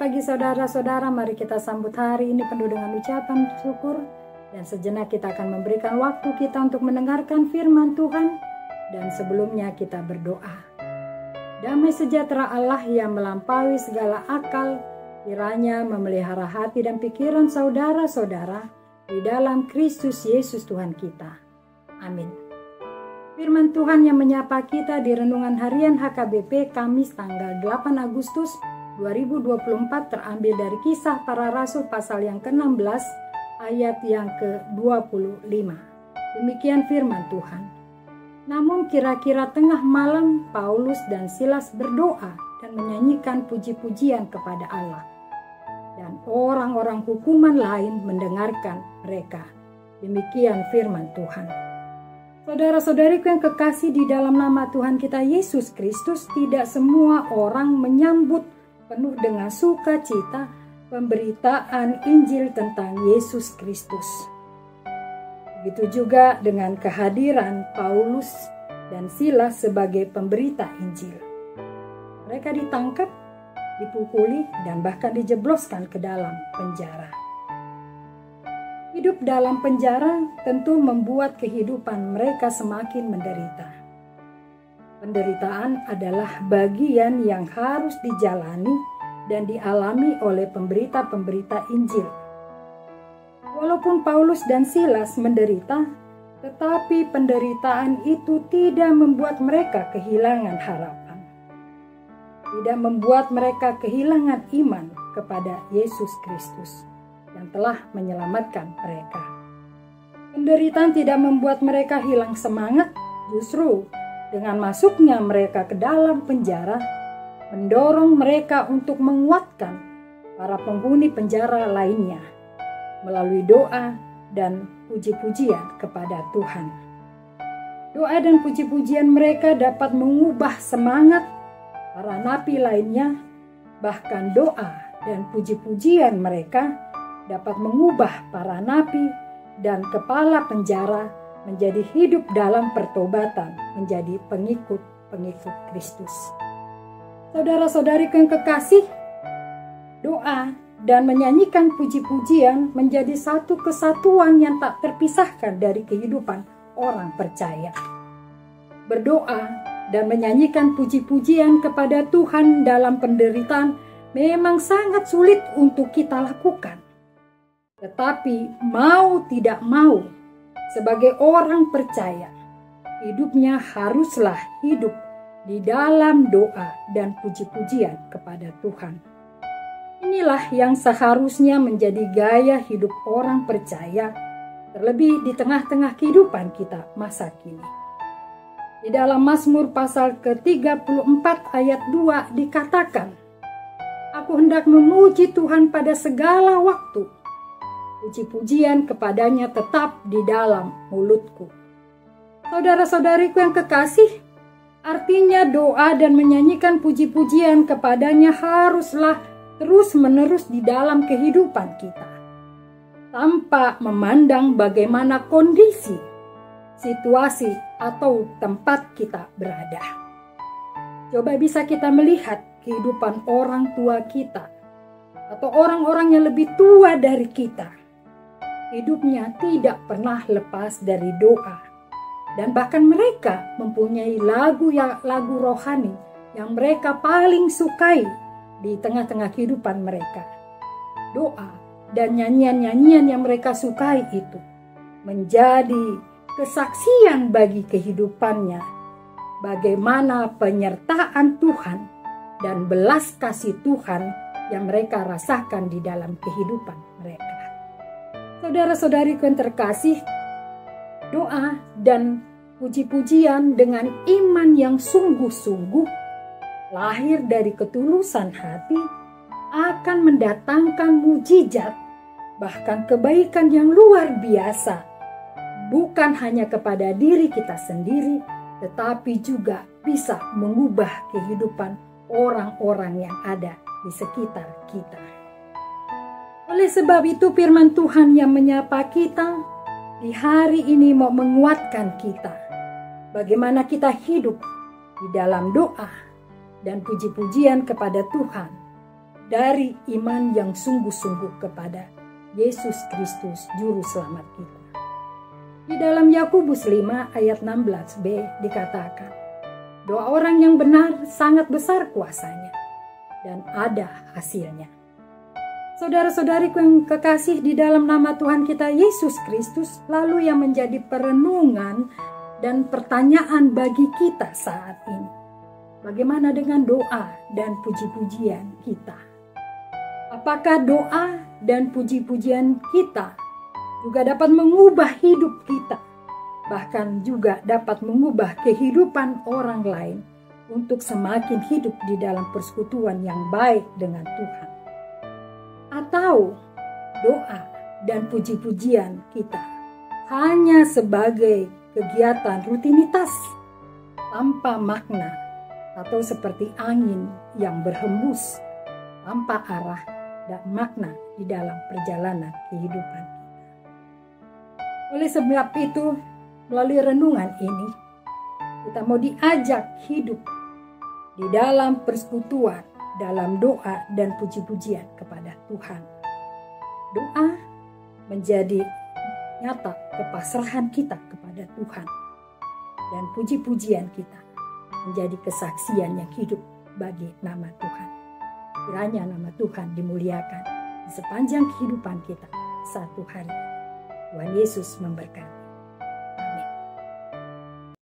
pagi saudara-saudara, mari kita sambut hari ini penuh dengan ucapan syukur. Dan sejenak kita akan memberikan waktu kita untuk mendengarkan firman Tuhan. Dan sebelumnya kita berdoa. Damai sejahtera Allah yang melampaui segala akal, kiranya memelihara hati dan pikiran saudara-saudara di dalam Kristus Yesus Tuhan kita. Amin. Firman Tuhan yang menyapa kita di Renungan Harian HKBP Kamis tanggal 8 Agustus 2024 terambil dari Kisah Para Rasul pasal yang ke-16 ayat yang ke-25. Demikian firman Tuhan. Namun kira-kira tengah malam Paulus dan Silas berdoa dan menyanyikan puji-pujian kepada Allah. Dan orang-orang hukuman lain mendengarkan mereka. Demikian firman Tuhan. Saudara-saudariku yang kekasih di dalam nama Tuhan kita Yesus Kristus, tidak semua orang menyambut penuh dengan sukacita pemberitaan Injil tentang Yesus Kristus. Begitu juga dengan kehadiran Paulus dan Silas sebagai pemberita Injil. Mereka ditangkap, dipukuli, dan bahkan dijebloskan ke dalam penjara. Hidup dalam penjara tentu membuat kehidupan mereka semakin menderita. Penderitaan adalah bagian yang harus dijalani dan dialami oleh pemberita-pemberita Injil. Walaupun Paulus dan Silas menderita, tetapi penderitaan itu tidak membuat mereka kehilangan harapan. Tidak membuat mereka kehilangan iman kepada Yesus Kristus yang telah menyelamatkan mereka. Penderitaan tidak membuat mereka hilang semangat, justru dengan masuknya mereka ke dalam penjara, mendorong mereka untuk menguatkan para penghuni penjara lainnya melalui doa dan puji-pujian kepada Tuhan. Doa dan puji-pujian mereka dapat mengubah semangat para napi lainnya, bahkan doa dan puji-pujian mereka dapat mengubah para napi dan kepala penjara menjadi hidup dalam pertobatan, menjadi pengikut-pengikut Kristus. Saudara-saudariku yang kekasih, doa dan menyanyikan puji-pujian menjadi satu kesatuan yang tak terpisahkan dari kehidupan orang percaya. Berdoa dan menyanyikan puji-pujian kepada Tuhan dalam penderitaan memang sangat sulit untuk kita lakukan. Tetapi mau tidak mau, sebagai orang percaya, hidupnya haruslah hidup di dalam doa dan puji-pujian kepada Tuhan. Inilah yang seharusnya menjadi gaya hidup orang percaya, terlebih di tengah-tengah kehidupan kita masa kini. Di dalam Mazmur pasal ke-34 ayat 2 dikatakan, "Aku hendak memuji Tuhan pada segala waktu. Puji-pujian kepadanya tetap di dalam mulutku." Saudara-saudariku yang kekasih, artinya doa dan menyanyikan puji-pujian kepadanya haruslah terus-menerus di dalam kehidupan kita, tanpa memandang bagaimana kondisi, situasi, atau tempat kita berada. Coba bisa kita melihat kehidupan orang tua kita, atau orang-orang yang lebih tua dari kita. Hidupnya tidak pernah lepas dari doa, dan bahkan mereka mempunyai lagu rohani yang mereka paling sukai di tengah-tengah kehidupan mereka. Doa dan nyanyian-nyanyian yang mereka sukai itu menjadi kesaksian bagi kehidupannya, bagaimana penyertaan Tuhan dan belas kasih Tuhan yang mereka rasakan di dalam kehidupan mereka. Saudara-saudariku yang terkasih, doa dan puji-pujian dengan iman yang sungguh-sungguh lahir dari ketulusan hati akan mendatangkan mujizat, bahkan kebaikan yang luar biasa, bukan hanya kepada diri kita sendiri, tetapi juga bisa mengubah kehidupan orang-orang yang ada di sekitar kita. Oleh sebab itu firman Tuhan yang menyapa kita di hari ini mau menguatkan kita. Bagaimana kita hidup di dalam doa dan puji-pujian kepada Tuhan dari iman yang sungguh-sungguh kepada Yesus Kristus Juru Selamat kita. Di dalam Yakobus 5 ayat 16b dikatakan, doa orang yang benar sangat besar kuasanya dan ada hasilnya. Saudara-saudariku yang kekasih di dalam nama Tuhan kita Yesus Kristus, lalu yang menjadi perenungan dan pertanyaan bagi kita saat ini, bagaimana dengan doa dan puji-pujian kita? Apakah doa dan puji-pujian kita juga dapat mengubah hidup kita, bahkan juga dapat mengubah kehidupan orang lain untuk semakin hidup di dalam persekutuan yang baik dengan Tuhan? Atau doa dan puji-pujian kita hanya sebagai kegiatan rutinitas tanpa makna, atau seperti angin yang berhembus tanpa arah dan makna di dalam perjalanan kehidupan kita? Oleh sebab itu, melalui renungan ini, kita mau diajak hidup di dalam persekutuan, dalam doa dan puji-pujian kepada Tuhan. Doa menjadi nyata kepasrahan kita kepada Tuhan, dan puji-pujian kita menjadi kesaksian yang hidup bagi nama Tuhan. Kiranya nama Tuhan dimuliakan di sepanjang kehidupan kita satu hari. Tuhan Yesus memberkati.